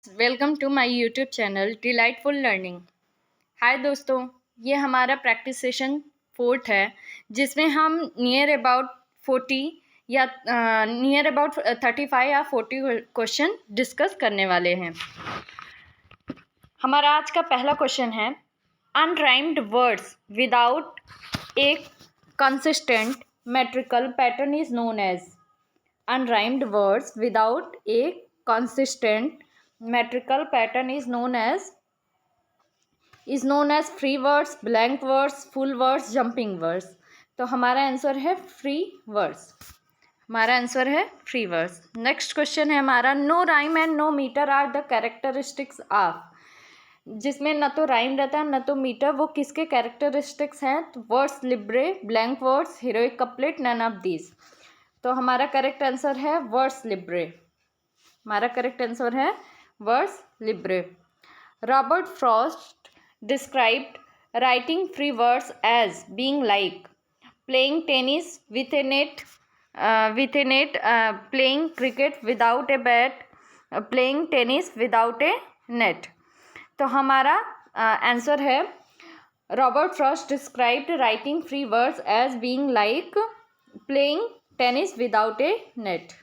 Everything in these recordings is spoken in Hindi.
Welcome to my YouTube channel delightful learning. Hi दोस्तों, ये हमारा प्रैक्टिस सेशन 4 है जिसमें हम नियर अबाउट 35 या 40 क्वेश्चन डिस्कस करने वाले हैं। हमारा आज का पहला क्वेश्चन है unrhymed words without a consistent metrical pattern is known as. Unrhymed words without a consistent metrical pattern is known as free words, blank words, full words, jumping words। तो हमारा आंसर है फ्री वर्ड्स। नेक्स्ट क्वेश्चन है हमारा no rhyme and no metre are the characteristics of, जिसमें न तो राइम रहता है न तो मीटर, वो किसके कैरेक्टरिस्टिक्स हैं? तो words libre, blank words, heroic couplet, none of these. तो हमारा करेक्ट आंसर है words libre. Robert Frost described writing free words as being like playing tennis with a net, playing cricket without a bat, playing tennis without a net. तो हमारा आंसर है Robert Frost described writing free words as being like playing tennis without a net.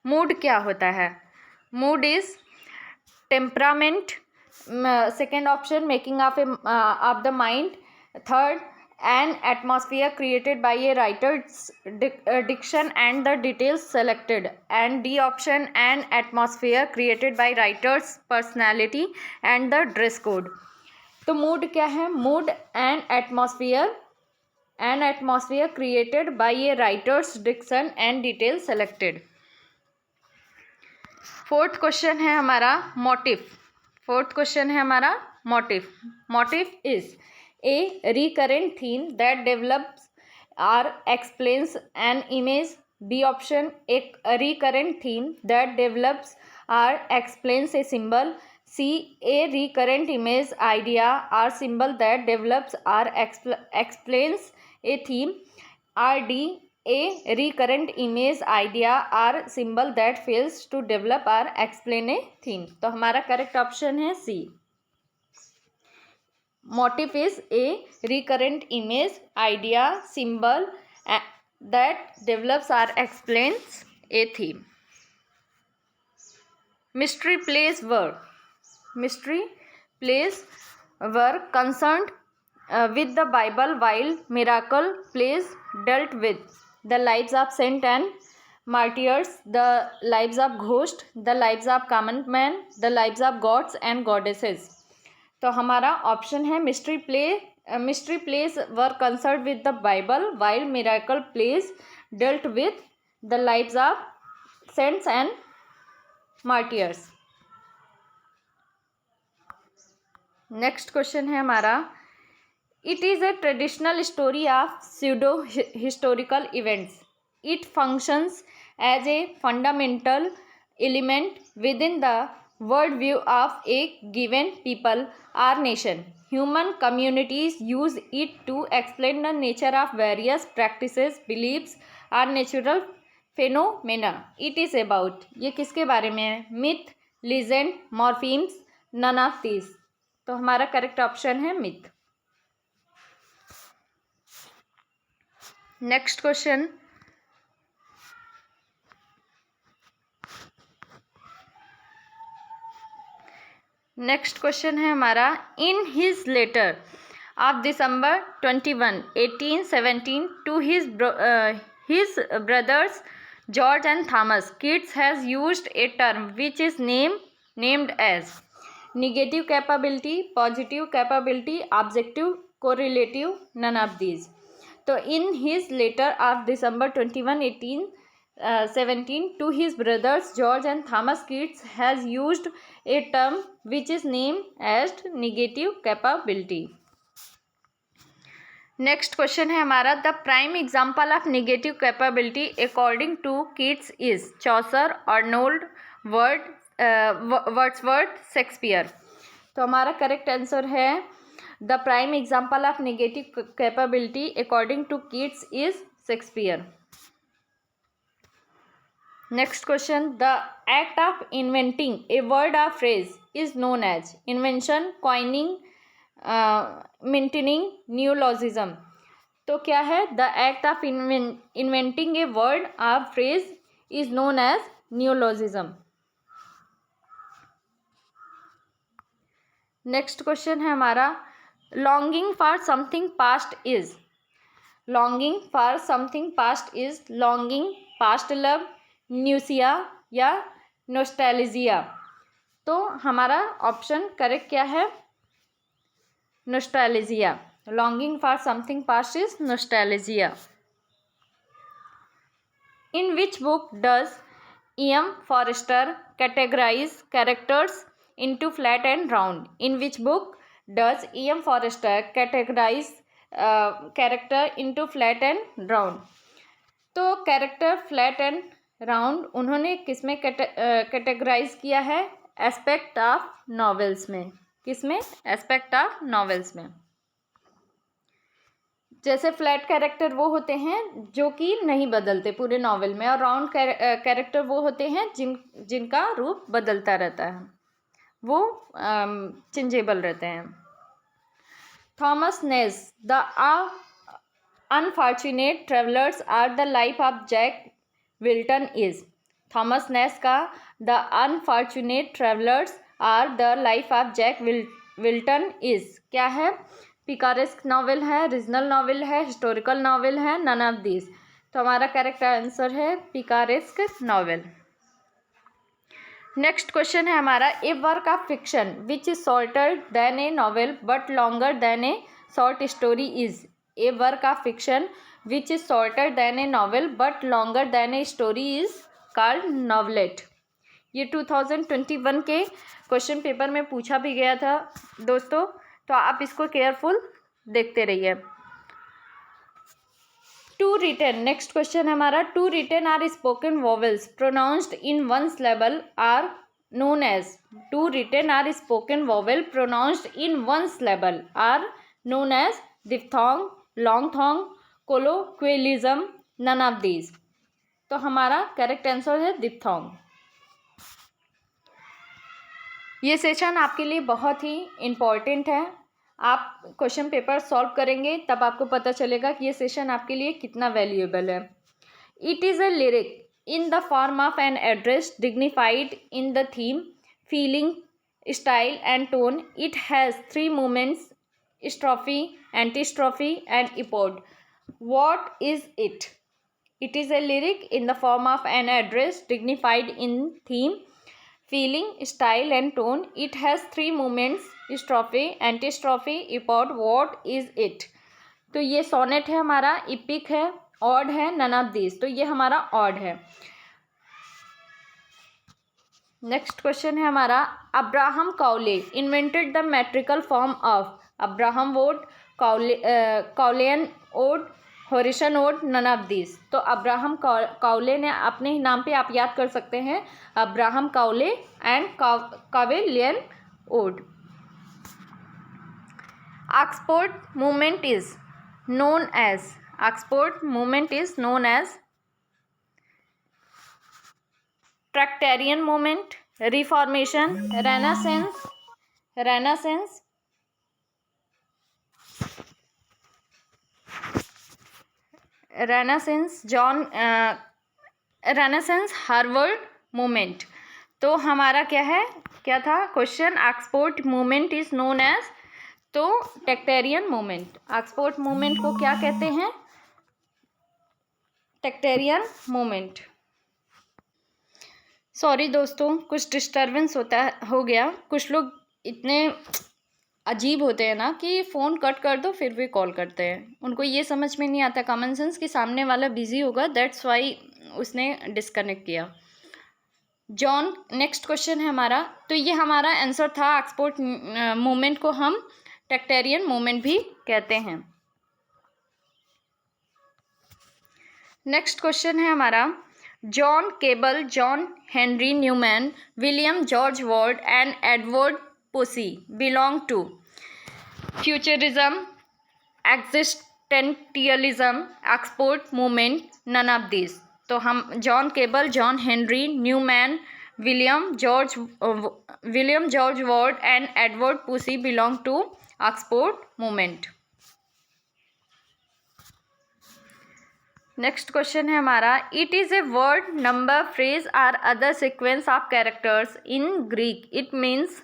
Mood क्या होता है? Mood is temperament, second option making of the mind, third an atmosphere created by a writer's diction and the details selected, and D option an atmosphere created by writer's personality and the dress code. तो मूड क्या है? Mood and atmosphere created by a writer's diction and detail selected. Fourth question है हमारा motive. Motive is a recurrent theme that develops और explains an image, B option एक रिकरेंट थीम दैट डेवलप्स और explains a symbol, C a recurrent image, idea or symbol that develops or explains a theme, or D a recurrent image, idea or symbol that fails to develop or explain a theme। तो हमारा करेक्ट ऑप्शन है C। Motive is A recurrent image, idea, symbol that develops or explains a theme। Mystery plays were concerned with the Bible, while miracle plays dealt with the lives of saints and martyrs, the lives of ghosts, the lives of common men, the lives of gods and goddesses। तो हमारा ऑप्शन है mystery plays were concerned with the Bible, while miracle plays dealt with the lives of saints and martyrs। Next question है हमारा it is a traditional story of pseudo historical events. It functions as a fundamental element within the world view of a given people or nation. Human communities use it to explain the nature of various practices, beliefs or natural phenomena. It is about, ये किसके बारे में है? Myth, legend, morphemes, none of these. तो हमारा करेक्ट ऑप्शन है मिथ। नेक्स्ट क्वेश्चन है हमारा in his letter of December 21, 1817 to his brothers George and Thomas, Keats has used a term which is named as negative capability, positive capability, objective, correlative, none of these। तो in his letter of December 21, 1817 to his brothers George and Thomas, Keats has used a term which is named as negative capability। Next question है हमारा the prime example of negative capability according to Keats is Chaucer, Arnold, Wordsworth, Shakespeare. तो हमारा करेक्ट आंसर है the prime example of negative capability according to Keats is Shakespeare. Next question, the act of inventing a word और phrase is known as invention, coining, maintaining, neologism. तो क्या है? The act of inventing a word और phrase is known as neologism. Next question है हमारा, longing for something past is, longing for something past is longing, past love, nausea या नोस्टैल्जिया। तो हमारा ऑप्शन करेक्ट क्या है? Nostalgia. Longing for something past is nostalgia. In which book does E.M. Forster categorize characters into flat and round? In which book does E.M. Forster categorize character into flat and round? तो कैरेक्टर फ्लैट एंड राउंड उन्होंने किस में कैटेगराइज किया है? एस्पेक्ट ऑफ नॉवेल्स में। किस में? एस्पेक्ट ऑफ नॉवेल्स में। जैसे फ्लैट कैरेक्टर वो होते हैं जो कि नहीं बदलते पूरे नॉवेल में, और राउंड कैरेक्टर वो होते हैं जिनका रूप बदलता रहता है, वो चेंजेबल रहते हैं। Thomas Nashe the unfortunate travellers or the life of Jack Wilton is. Thomas Nashe का the unfortunate travellers or the life of Jack Wilton is क्या है? पिकारेस्क नॉवेल है, रीजनल नॉवेल है, हिस्टोरिकल नॉवेल है, नन ऑफ दिस। तो हमारा करेक्ट आंसर है पिकारेस्क नॉवेल। नेक्स्ट क्वेश्चन है हमारा, a work of fiction which is shorter than a novel but longer than a short story is. A work of fiction which is shorter than a novel but longer than a story is called novelette. ये 2021 के क्वेश्चन पेपर में पूछा भी गया था दोस्तों, तो आप इसको केयरफुल देखते रहिए। टू रिटन, नेक्स्ट क्वेश्चन हमारा, two written or spoken vowels pronounced in one syllable are known as. Two written or spoken vowel pronounced in one syllable are known as diphthong, longthong, colloquialism, none of these. तो हमारा करेक्ट आंसर है डिप्थोंग। ये सेशन आपके लिए बहुत ही इम्पॉर्टेंट है। आप क्वेश्चन पेपर सॉल्व करेंगे तब आपको पता चलेगा कि ये सेशन आपके लिए कितना वैल्यूएबल है। It is a lyric in the form of an address dignified in the theme, feeling, style and tone. It has 3 movements, strophe, antistrophe and epode. What is it? It is a lyric in the form of an address dignified in theme, feeling, style and tone. It has 3 movements, strophe, antistrophe, epod. What is it? तो ये सोनेट है हमारा, इपिक है, ऑड है, नन ऑफ दिस। तो ये हमारा ऑड है। नेक्स्ट क्वेश्चन है हमारा, Abraham Cowley invented the metrical form of. Abraham ode, Cowleyan ode, Horatian ode, none of this. तो अब्राहम काउले ने अपने ही नाम पे आप याद कर सकते हैं, Abraham Cowley and Cowleyan ode. Oxford movement is known as. Oxford movement is known as Tractarian movement, reformation, renaissance, renaissance, Harvard movement. तो हमारा क्या है, क्या था question? Oxford movement is known as, तो ट्रैक्टेरियन मूवमेंट। ऑक्सफोर्ड मूवमेंट को क्या कहते हैं? ट्रैक्टेरियन मूवमेंट। सॉरी दोस्तों, कुछ डिस्टर्बेंस हो गया। कुछ लोग इतने अजीब होते हैं ना कि फ़ोन कट कर दो फिर भी कॉल करते हैं। उनको ये समझ में नहीं आता कॉमन सेंस कि सामने वाला बिजी होगा, दैट्स वाई उसने डिस्कनेक्ट किया। जॉन, नेक्स्ट क्वेश्चन है हमारा, तो ये हमारा आंसर था। ऑक्सफोर्ड मूवमेंट को हम ट्रैक्टेरियन मूवमेंट भी कहते हैं। नेक्स्ट क्वेश्चन है हमारा, John Keble, John Henry Newman, William George Ward and Edward Pusey belong to futurism, existentialism, export movement, none of this. तो हम John Keble, John Henry Newman, William George Ward and Edward Pusey belong to export movement. Next question है हमारा, it is a word, number, phrase or other sequence of characters in Greek. It means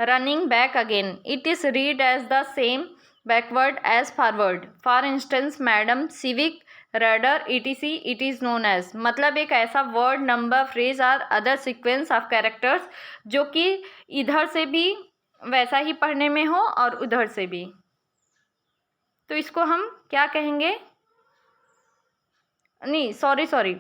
running back again. It is read as the same backward as forward. For instance, madam, civic, radar, etc. It is known as. मतलब एक ऐसा word, number, phrase or other sequence of characters जो कि इधर से भी वैसा ही पढ़ने में हो और उधर से भी, तो इसको हम क्या कहेंगे? नहीं, sorry,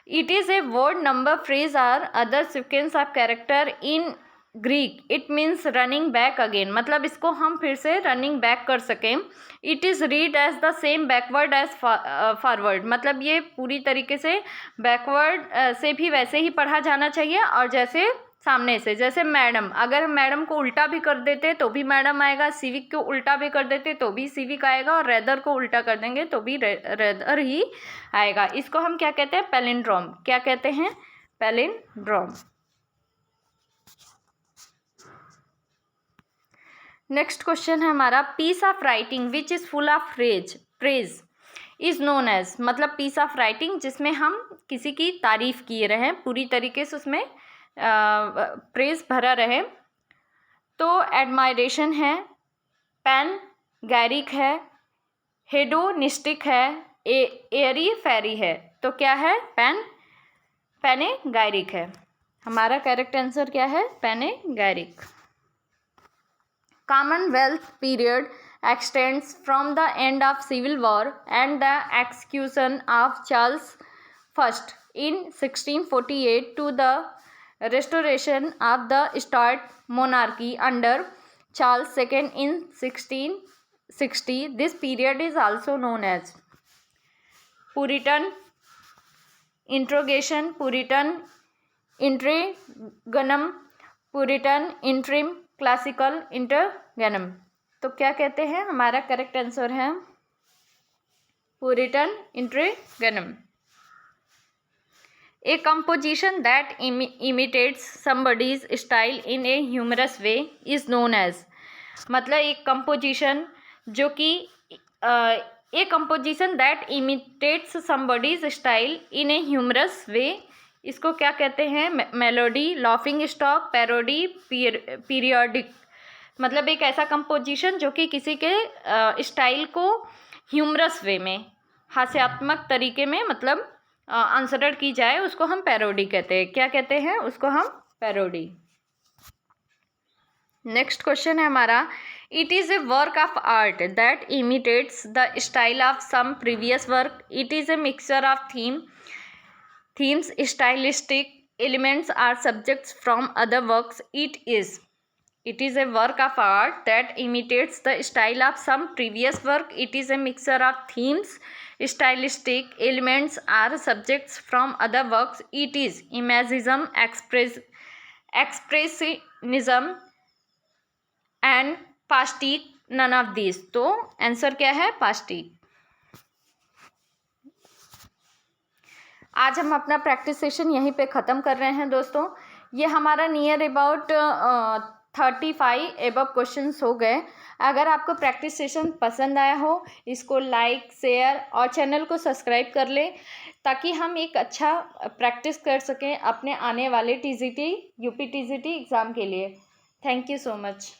it is a word, number, phrase or other sequence of character in Greek. It means running back again, मतलब इसको हम फिर से रनिंग बैक कर सकें। It is read as the same backward as forward, मतलब ये पूरी तरीके से बैकवर्ड से भी वैसे ही पढ़ा जाना चाहिए और जैसे सामने से, जैसे मैडम, अगर हम मैडम को उल्टा भी कर देते तो भी मैडम आएगा, सिविक को उल्टा भी कर देते तो भी सिविक आएगा, और रेदर को उल्टा कर देंगे तो भी रेदर ही आएगा। इसको हम क्या कहते हैं? पैलिंड्रोम। क्या कहते हैं? पैलिंड्रोम। नेक्स्ट क्वेश्चन है हमारा, piece of writing which is full of praise is known as. मतलब पीस ऑफ राइटिंग जिसमें हम किसी की तारीफ किए रहे, पूरी तरीके से उसमें प्रेज भरा रहे, तो एडमायरेशन है, पैनगैरिक है, हेडोनिस्टिक है, एरी फेरी है। तो क्या है? पैनेगैरिक है। हमारा करेक्ट आंसर क्या है? पैनेगैरिक। Commonwealth period extends from the end of Civil War and the execution of Charles I in 1648 to the restoration of the Stuart monarchy under Charles II in 1660. This period is also known as Puritan interrogation, Puritan interregnum, Puritan interim, classical interregnum. तो क्या कहते हैं? हमारा करेक्ट आंसर है Puritan interregnum. A composition that imitates somebody's style in a humorous way is known as. मतलब एक कंपोजिशन जो कि a composition that imitates somebody's style in a humorous way, इसको क्या कहते हैं? Melody, laughing stock, parody, periodic. मतलब एक ऐसा कंपोजिशन जो कि किसी के स्टाइल को ह्यूमरस वे में, हास्यात्मक तरीके में मतलब अनुसरण की जाए, उसको हम पैरोडी कहते हैं। क्या कहते हैं? उसको हम पैरोडी। नेक्स्ट क्वेश्चन है हमारा, it is a work of art that imitates the style of some previous work. It is a mixture of themes, stylistic elements are subjects from other works. It is a work of art that imitates the style of some previous work. It is a mixture of themes, stylistic elements are subjects from other works. It is imagism, expressionism and pastiche, none of these. तो आंसर क्या है? पास्टिक। आज हम अपना प्रैक्टिस सेशन यहीं पे ख़त्म कर रहे हैं दोस्तों। ये हमारा नियर अबाउट 35 एबव क्वेश्चंस हो गए। अगर आपको प्रैक्टिस सेशन पसंद आया हो, इसको लाइक, शेयर और चैनल को सब्सक्राइब कर लें, ताकि हम एक अच्छा प्रैक्टिस कर सकें अपने आने वाले TGT, UP TGT एग्ज़ाम के लिए। Thank you so much.